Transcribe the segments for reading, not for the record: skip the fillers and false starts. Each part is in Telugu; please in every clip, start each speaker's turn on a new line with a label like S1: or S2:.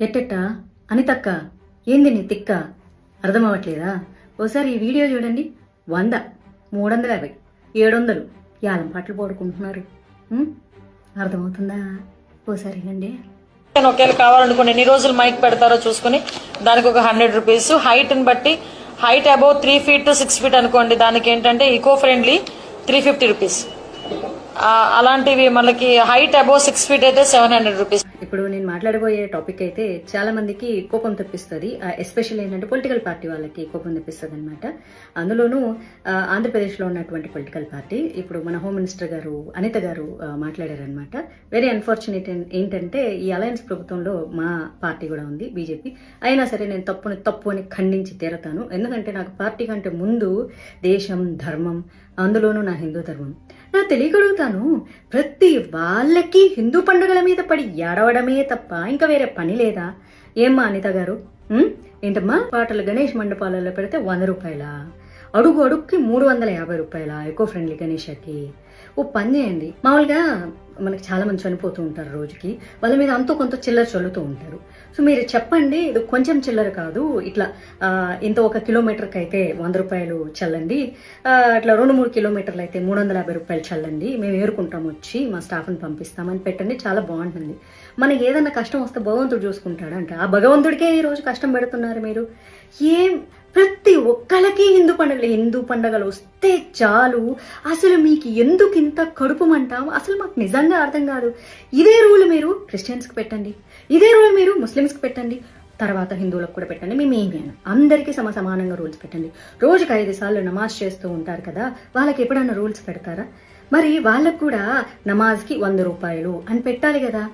S1: ఎట్టెట్టా అనితక్క ఏంది నీ తిక్క అర్థం అవ్వట్లేదా? ఓసారి ఈ వీడియో చూడండి. 100, 350, 700 యాలం పాటలు పాడుకుంటున్నారు. అర్థమవుతుందా? ఓసారి వినండి.
S2: ఒకేలా కావాలనుకోండి ఎన్ని రోజులు మైక్ పెడతారో చూసుకుని దానికి ఒక 100 రూపీస్. హైట్ ని బట్టి height above 3 feet to 6 feet అనుకోండి, దానికి ఏంటంటే ఈకో ఫ్రెండ్లీ 350 రూపీస్. అలాంటివి మనకి హైట్ అబౌవ్ 6 feet అయితే 700 రూపీస్.
S1: ఇప్పుడు నేను మాట్లాడబోయే టాపిక్ అయితే చాలా మందికి కోపం తెప్పిస్తుంది. ఎస్పెషల్లీ ఏంటంటే పొలిటికల్ పార్టీ వాళ్ళకి కోపం తెప్పిస్తుంది అనమాట. అందులోనూ ఆంధ్రప్రదేశ్లో ఉన్నటువంటి పొలిటికల్ పార్టీ ఇప్పుడు మన హోమ్ మినిస్టర్ గారు అనిత గారు మాట్లాడారనమాట. వెరీ అన్ఫార్చునేట్ ఏంటంటే ఈ అలయన్స్ ప్రభుత్వంలో మా పార్టీ కూడా ఉంది, బీజేపీ. అయినా సరే నేను తప్పు అని ఖండించి తీరతాను. ఎందుకంటే నాకు పార్టీ కంటే ముందు దేశం, ధర్మం, అందులోనూ నా హిందూ ధర్మం. నా తెలియగలుగుతాను, ప్రతి వాళ్ళకి హిందూ పండుగల మీద పడి ఏడవడమే తప్ప ఇంకా వేరే పని లేదా? ఏమ్మా అనిత గారు, ఏంటమ్మా పాటలు గణేష్ మండపాలలో పెడితే 100 రూపాయల, అడుగుకి 350 రూపాయల ఎకో ఫ్రెండ్లీ గణేషకి. ఓ పని చేయండి, మామూలుగా మనకి చాలా మంది చనిపోతూ ఉంటారు రోజుకి, వాళ్ళ మీద అంతో కొంత చిల్లర చల్లుతూ ఉంటారు. సో మీరు చెప్పండి, ఇది కొంచెం చిల్లర కాదు, ఇట్లా ఇంత 1 కిలోమీటర్కి అయితే 100 రూపాయలు చల్లండి, ఇట్లా 2-3 కిలోమీటర్లు అయితే 350 రూపాయలు చల్లండి, మేము ఏరుకుంటాం, వచ్చి మా స్టాఫ్ని పంపిస్తామని పెట్టండి. చాలా బాగుంటుంది. మనకి ఏదన్నా కష్టం వస్తే భగవంతుడు చూసుకుంటాడంట. ఆ భగవంతుడికే ఈ రోజు కష్టం పెడుతున్నారు మీరు. ప్రతి ఒక్కళ్ళకి హిందూ పండుగలు వస్తే చాలు, అసలు మీకు ఎందుకు ఇంత కడుపు మంటాం? అసలు మాకు నిజంగా అర్థం కాదు. ఇదే రూల్ మీరు క్రిస్టియన్స్కి పెట్టండి, ఇదే రూల్ మీరు ముస్లిమ్స్కి పెట్టండి, తర్వాత హిందువులకు కూడా పెట్టండి. మేమేమి అందరికీ సమానంగా రూల్స్ పెట్టండి. రోజుకి 5 సార్లు నమాజ్ చేస్తూ ఉంటారు కదా, వాళ్ళకి ఎప్పుడన్నా రూల్స్ పెడతారా? మరి వాళ్ళకు కూడా నమాజ్కి 100 రూపాయలు అని పెట్టాలి కదా.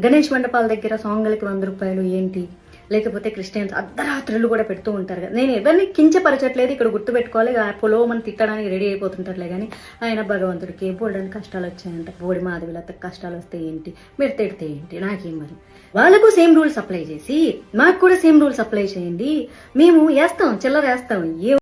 S1: గణేష్ మండపాల దగ్గర సాంగ్లకి 100 రూపాయలు ఏంటి? లేకపోతే క్రిస్టియన్స్ అర్ధరాత్రులు కూడా పెడుతూ ఉంటారు కదా. నేను ఎవరిని కించపరచట్లేదు, ఇక్కడ గుర్తుపెట్టుకోవాలి. పొలో మనం తిట్టడానికి రెడీ అయిపోతుంటారులే కానీ ఆయన భగవంతుడికి బోల్డని కష్టాలు వచ్చాయంట, బోడి మాధవిలత కష్టాలు వస్తే ఏంటి, మీరు తిడితే ఏంటి, నాకేం మరి. వాళ్ళకు సేమ్ రూల్స్ అప్లై చేసి మాకు కూడా సేమ్ రూల్స్ అప్లై చేయండి. మేము వేస్తాం, చిల్లర వేస్తాం.